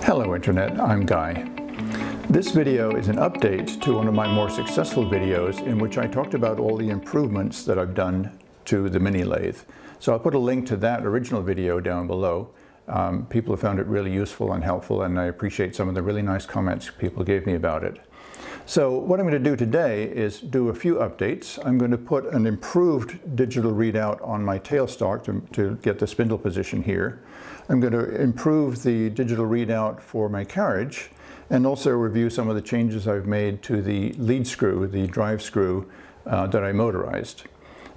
Hello Internet, I'm Guy. This video is an update to one of my more successful videos in which I talked about all the improvements that I've done to the mini lathe. So I'll put a link to that original video down below. People have found it really useful and helpful, and I appreciate some of the really nice comments people gave me about it. So what I'm going to do today is do a few updates. I'm going to put an improved digital readout on my tailstock to get the spindle position here. I'm going to improve the digital readout for my carriage and also review some of the changes I've made to the lead screw, the drive screw that I motorized.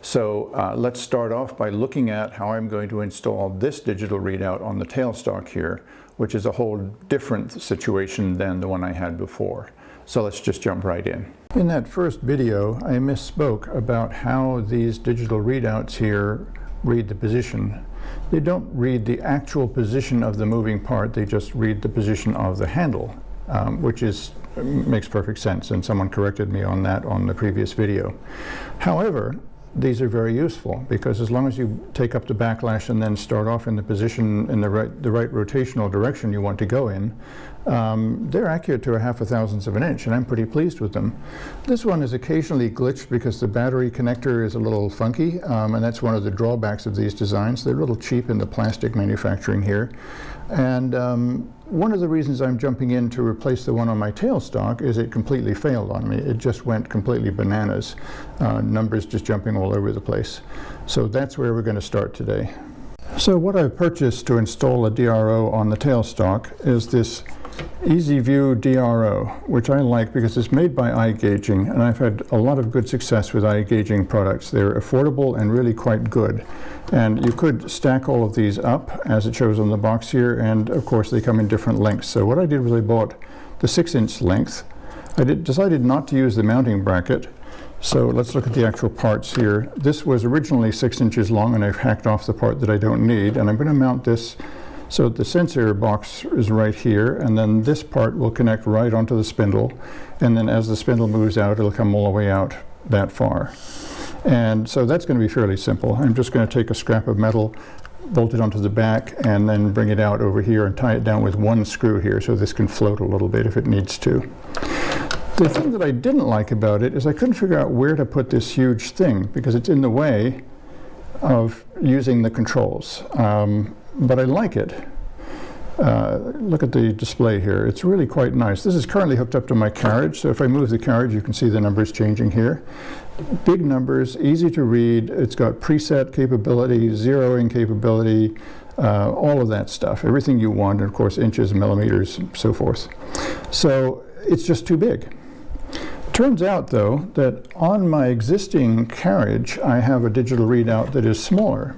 So let's start off by looking at how I'm going to install this digital readout on the tailstock here, which is a whole different situation than the one I had before. So let's just jump right in. In that first video, I misspoke about how these digital readouts here read the position. They don't read the actual position of the moving part, they just read the position of the handle, which makes perfect sense, and someone corrected me on that on the previous video. However, these are very useful because as long as you take up the backlash and then start off in the position in the right rotational direction you want to go in, they're accurate to 0.5 thousandths of an inch, and I'm pretty pleased with them. This one is occasionally glitched because the battery connector is a little funky, and that's one of the drawbacks of these designs. They're a little cheap in the plastic manufacturing here. And one of the reasons I'm jumping in to replace the one on my tailstock is it completely failed on me. It just went completely bananas. Numbers just jumping all over the place. So that's where we're going to start today. So what I've purchased to install a DRO on the tailstock is this EasyView DRO, which I like because it's made by iGaging, and I've had a lot of good success with iGaging products. They're affordable and really quite good. And you could stack all of these up as it shows on the box here, and of course they come in different lengths. So what I did was I bought the 6-inch length. I decided not to use the mounting bracket. So let's look at the actual parts here. This was originally 6 inches long, and I've hacked off the part that I don't need, and I'm going to mount this so the sensor box is right here, and then this part will connect right onto the spindle, and then as the spindle moves out, it'll come all the way out that far. And so that's going to be fairly simple. I'm just going to take a scrap of metal, bolt it onto the back, and then bring it out over here and tie it down with one screw here so this can float a little bit if it needs to. The thing that I didn't like about it is I couldn't figure out where to put this huge thing because it's in the way of using the controls. But I like it. Look at the display here. It's really quite nice. This is currently hooked up to my carriage, so if I move the carriage you can see the numbers changing here. Big numbers, easy to read. It's got preset capability, zeroing capability, all of that stuff. Everything you want, and of course inches, millimeters, and so forth. So it's just too big. Turns out though that on my existing carriage I have a digital readout that is smaller,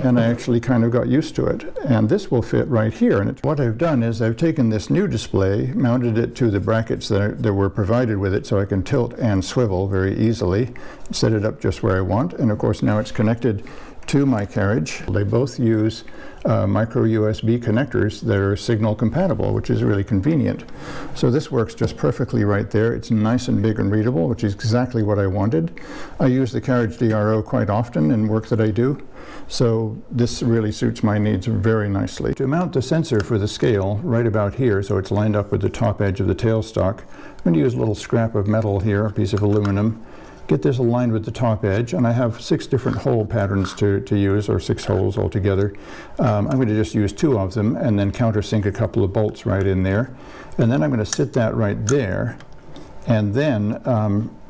and I actually kind of got used to it, and this will fit right here. And what I've done is I've taken this new display, mounted it to the brackets that were provided with it so I can tilt and swivel very easily, set it up just where I want, and of course now it's connected to my carriage. They both use micro USB connectors that are signal compatible, which is really convenient. So this works just perfectly right there. It's nice and big and readable, which is exactly what I wanted. I use the carriage DRO quite often in work that I do, so this really suits my needs very nicely. To mount the sensor for the scale right about here, so it's lined up with the top edge of the tailstock, I'm going to use a little scrap of metal here, a piece of aluminum, get this aligned with the top edge, and I have 6 different hole patterns to use, or 6 holes altogether. I'm going to just use 2 of them and then countersink a couple of bolts right in there, and then I'm going to sit that right there, and then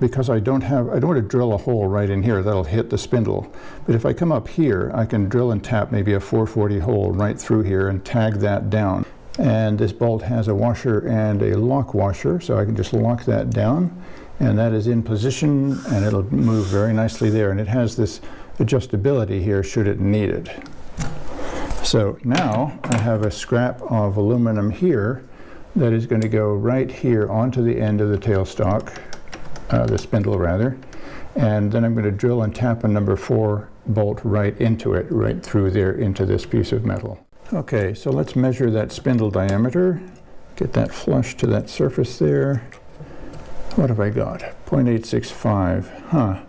because I don't want to drill a hole right in here that'll hit the spindle, but if I come up here I can drill and tap maybe a 440 hole right through here and tag that down. And this bolt has a washer and a lock washer, so I can just lock that down, and that is in position, and it'll move very nicely there, and it has this adjustability here should it need it. So now I have a scrap of aluminum here that is going to go right here onto the end of the tailstock, the spindle rather, and then I'm going to drill and tap a number 4 bolt right into it, right through there into this piece of metal. Okay, so let's measure that spindle diameter, get that flush to that surface there. What have I got? 0.865.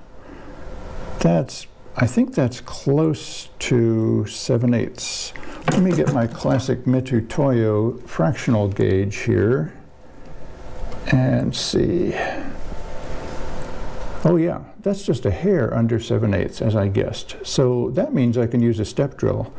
I think that's close to 7/8. Let me get my classic Mitutoyo fractional gauge here and see. Oh yeah, that's just a hair under 7/8 as I guessed. So that means I can use a step drill.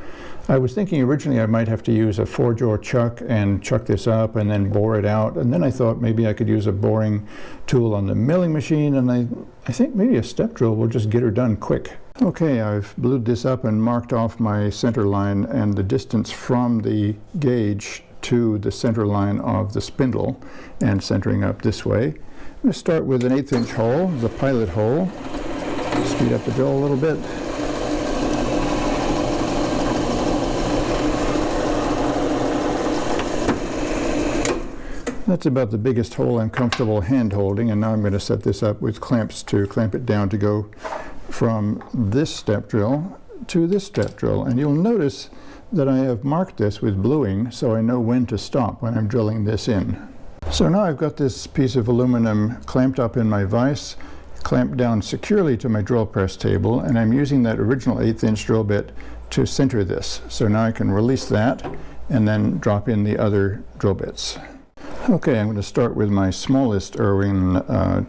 I was thinking originally I might have to use a 4-jaw chuck and chuck this up and then bore it out, and then I thought maybe I could use a boring tool on the milling machine, and I think maybe a step drill will just get her done quick. Okay, I've blued this up and marked off my center line and the distance from the gauge to the center line of the spindle, and centering up this way. I'm going to start with an 1/8" hole, the pilot hole. Speed up the drill a little bit. That's about the biggest hole I'm comfortable hand holding, and now I'm going to set this up with clamps to clamp it down to go from this step drill to this step drill. And you'll notice that I have marked this with bluing so I know when to stop when I'm drilling this in. So now I've got this piece of aluminum clamped up in my vise, clamped down securely to my drill press table, and I'm using that original 1/8" drill bit to center this. So now I can release that and then drop in the other drill bits. Okay, I'm going to start with my smallest Irwin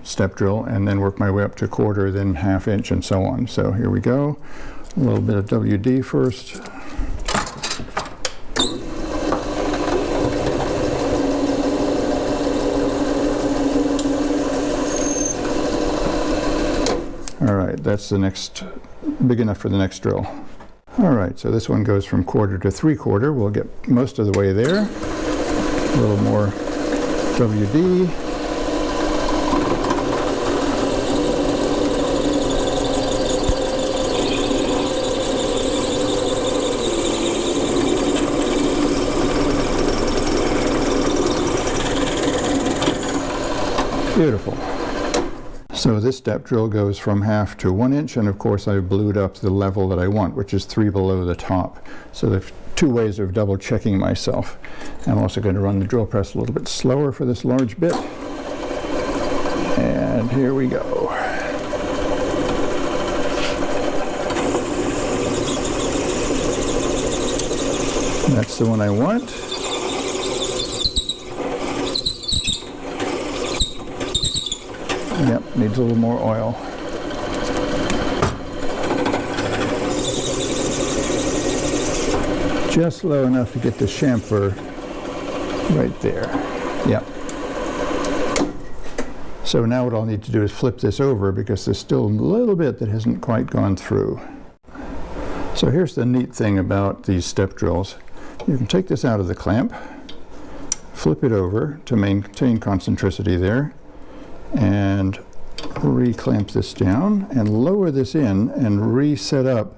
step drill and then work my way up to 1/4, then 1/2 inch, and so on. So here we go. A little bit of WD first. All right, that's the next, big enough for the next drill. All right, so this one goes from 1/4 to 3/4. We'll get most of the way there. A little more WD. Beautiful. So this step drill goes from 1/2 to 1 inch, and of course I've blued up the level that I want, which is 3 below the top. So there's 2 ways of double checking myself. I'm also going to run the drill press a little bit slower for this large bit. And here we go. That's the one I want. Yep, needs a little more oil. Just low enough to get the chamfer right there. Yep. So now what I'll need to do is flip this over because there's still a little bit that hasn't quite gone through. So here's the neat thing about these step drills. You can take this out of the clamp, flip it over to maintain concentricity there, and re-clamp this down and lower this in and reset up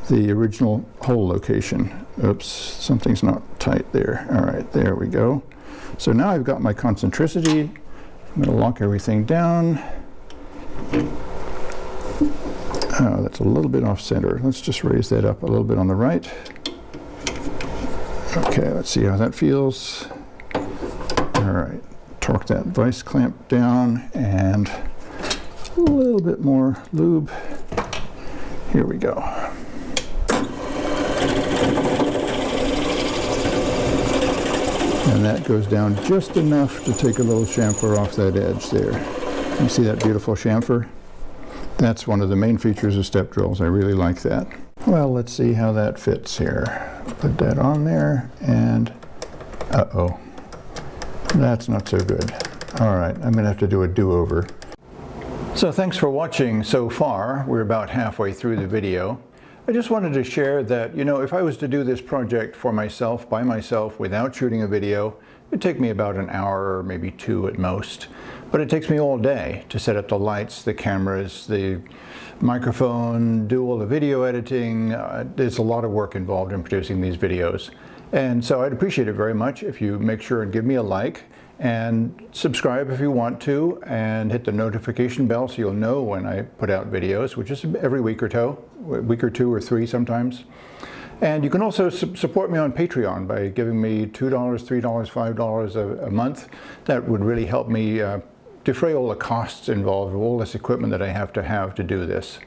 the original hole location. Oops, something's not tight there. All right, there we go. So now I've got my concentricity. I'm going to lock everything down. Oh, that's a little bit off center. Let's just raise that up a little bit on the right. Okay, let's see how that feels. All right, torque that vise clamp down and a little bit more lube. Here we go. And that goes down just enough to take a little chamfer off that edge there. You see that beautiful chamfer? That's one of the main features of step drills. I really like that. Well, let's see how that fits here. Put that on there and uh-oh. That's not so good. All right, I'm gonna have to do a do-over. So thanks for watching so far. We're about halfway through the video. I just wanted to share that, you know, if I was to do this project for myself, by myself, without shooting a video, it'd take me about an hour or maybe 2 at most. But it takes me all day to set up the lights, the cameras, the microphone, do all the video editing. There's a lot of work involved in producing these videos. And so I'd appreciate it very much if you make sure and give me a like and subscribe if you want to, and hit the notification bell so you'll know when I put out videos, which is every week or 2 or 3 sometimes. And you can also support me on Patreon by giving me $2, $3, $5 a month. That would really help me defray all the costs involved with all this equipment that I have to do this.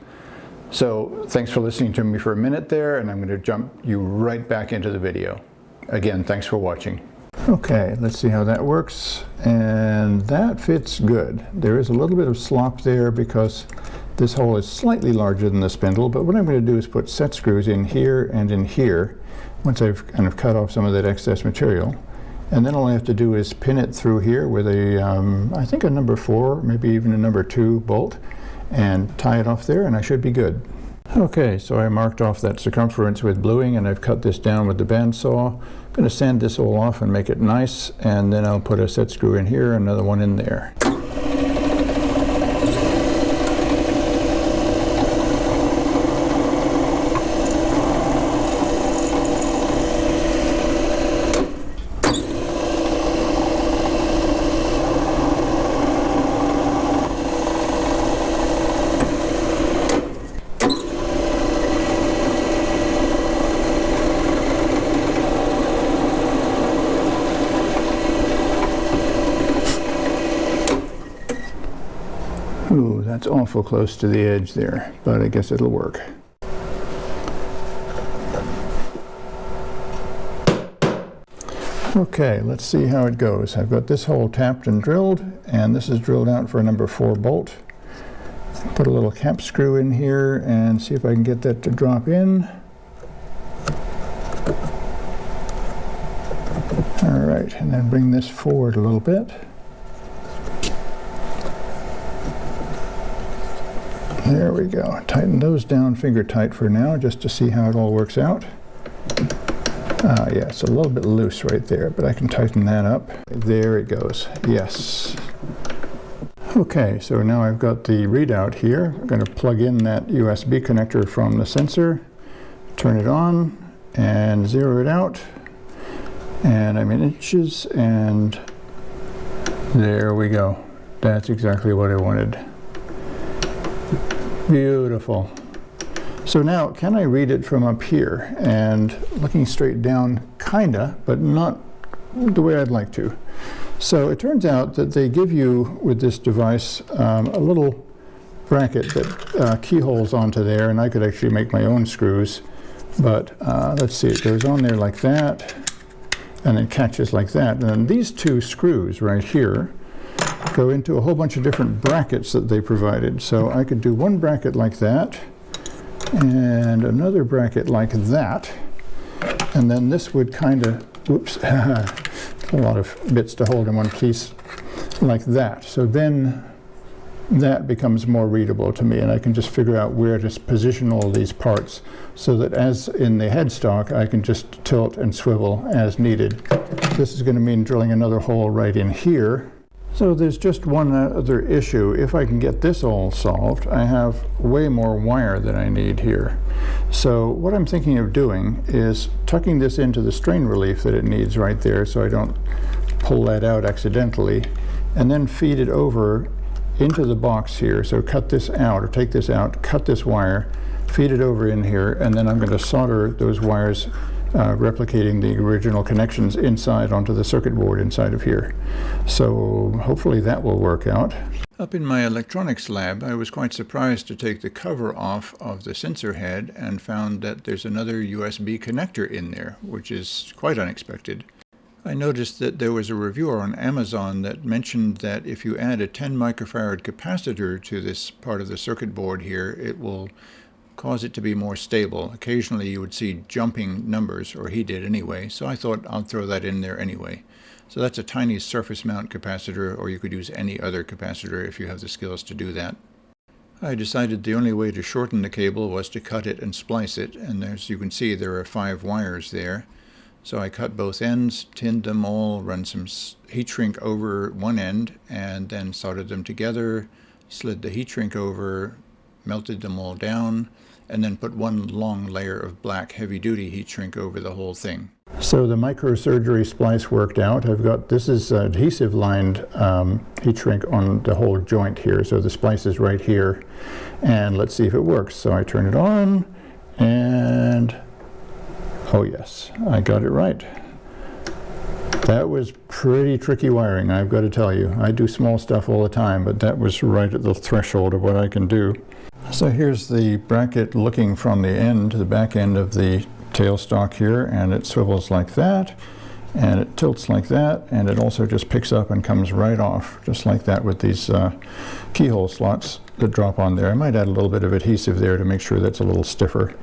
So thanks for listening to me for a minute there, and I'm going to jump you right back into the video. Again, thanks for watching. Okay, let's see how that works, and that fits good. There is a little bit of slop there because this hole is slightly larger than the spindle, but what I'm going to do is put set screws in here and in here once I've kind of cut off some of that excess material. And then all I have to do is pin it through here with a, I think a number 4, maybe even a number 2 bolt, and tie it off there, and I should be good. Okay, so I marked off that circumference with bluing, and I've cut this down with the bandsaw. I'm going to sand this all off and make it nice, and then I'll put a set screw in here, another one in there. Ooh, that's awful close to the edge there, but I guess it'll work. Okay, let's see how it goes. I've got this hole tapped and drilled, and this is drilled out for a number 4 bolt. Put a little cap screw in here and see if I can get that to drop in. All right, and then bring this forward a little bit. There we go. Tighten those down finger tight for now, just to see how it all works out. Yeah, it's a little bit loose right there, but I can tighten that up. There it goes. Yes. Okay, so now I've got the readout here. I'm going to plug in that USB connector from the sensor, turn it on, and zero it out. And I'm in inches, and there we go. That's exactly what I wanted. Beautiful. So now, can I read it from up here? And looking straight down, kinda, but not the way I'd like to. So it turns out that they give you, with this device, a little bracket that keyholes onto there, and I could actually make my own screws. But let's see, it goes on there like that, and then catches like that. And then these 2 screws right here go into a whole bunch of different brackets that they provided. So I could do one bracket like that, and another bracket like that, and then this would kind of, whoops, a lot of bits to hold in one piece, like that. So then that becomes more readable to me, and I can just figure out where to position all these parts, so that as in the headstock, I can just tilt and swivel as needed. This is going to mean drilling another hole right in here. So there's just one other issue. If I can get this all solved, I have way more wire than I need here. So what I'm thinking of doing is tucking this into the strain relief that it needs right there, so I don't pull that out accidentally, and then feed it over into the box here. So cut this out, or take this out, cut this wire, feed it over in here, and then I'm going to solder those wires, replicating the original connections inside onto the circuit board inside of here. So hopefully that will work out. Up in my electronics lab, I was quite surprised to take the cover off of the sensor head and found that there's another USB connector in there, which is quite unexpected. I noticed that there was a reviewer on Amazon that mentioned that if you add a 10 microfarad capacitor to this part of the circuit board here, it will cause it to be more stable. Occasionally you would see jumping numbers, or he did anyway, so I thought I'll throw that in there anyway. So that's a tiny surface mount capacitor, or you could use any other capacitor if you have the skills to do that. I decided the only way to shorten the cable was to cut it and splice it, and as you can see there are 5 wires there. So I cut both ends, tinned them all, run some heat shrink over one end, and then soldered them together, slid the heat shrink over, melted them all down, and then put one long layer of black heavy-duty heat shrink over the whole thing. So the microsurgery splice worked out. I've got, this is adhesive lined heat shrink on the whole joint here, so the splice is right here, and let's see if it works. So I turn it on, and oh yes, I got it right. That was pretty tricky wiring, I've got to tell you. I do small stuff all the time, but that was right at the threshold of what I can do. So here's the bracket looking from the end to the back end of the tailstock here, and it swivels like that, and it tilts like that, and it also just picks up and comes right off, just like that, with these keyhole slots that drop on there. I might add a little bit of adhesive there to make sure that's a little stiffer,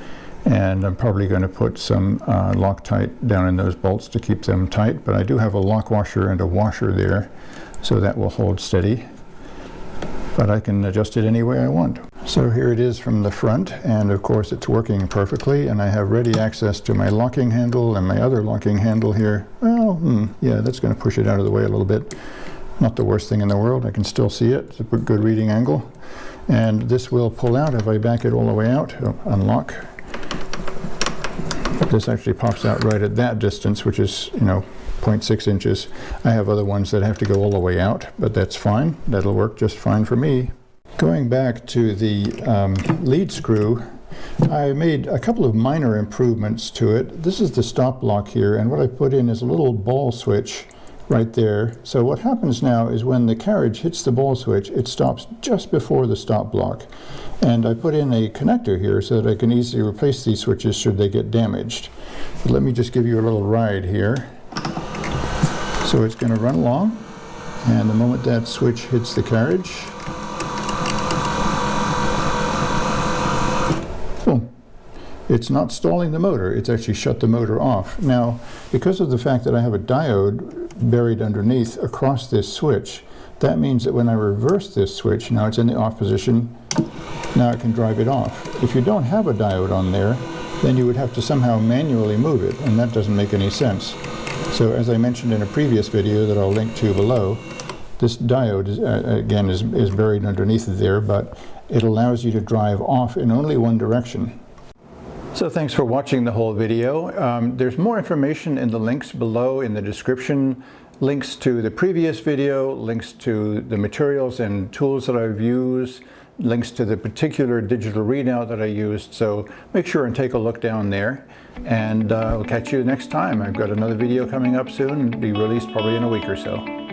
and I'm probably going to put some Loctite down in those bolts to keep them tight, but I do have a lock washer and a washer there, so that will hold steady. But I can adjust it any way I want. So here it is from the front, and of course it's working perfectly, and I have ready access to my locking handle and my other locking handle here. Well, yeah, that's going to push it out of the way a little bit. Not the worst thing in the world. I can still see it. It's a good reading angle. And this will pull out if I back it all the way out. Unlock. This actually pops out right at that distance, which is, 0.6 inches. I have other ones that have to go all the way out, but that's fine. That'll work just fine for me. Going back to the lead screw, I made a couple of minor improvements to it. This is the stop block here, and what I put in is a little ball switch right there. So what happens now is when the carriage hits the ball switch, it stops just before the stop block. And I put in a connector here so that I can easily replace these switches should they get damaged. But let me just give you a little ride here. So it's going to run along, and the moment that switch hits the carriage, boom. It's not stalling the motor, it's actually shut the motor off. Now, because of the fact that I have a diode buried underneath across this switch, that means that when I reverse this switch, now it's in the off position, now I can drive it off. If you don't have a diode on there, then you would have to somehow manually move it, and that doesn't make any sense. So as I mentioned in a previous video that I'll link to below, this diode is buried underneath there, but it allows you to drive off in only one direction. So thanks for watching the whole video. There's more information in the links below in the description. Links to the previous video, links to the materials and tools that I've used, links to the particular digital readout that I used. So make sure and take a look down there. And I'll catch you next time. I've got another video coming up soon, be released probably in a week or so.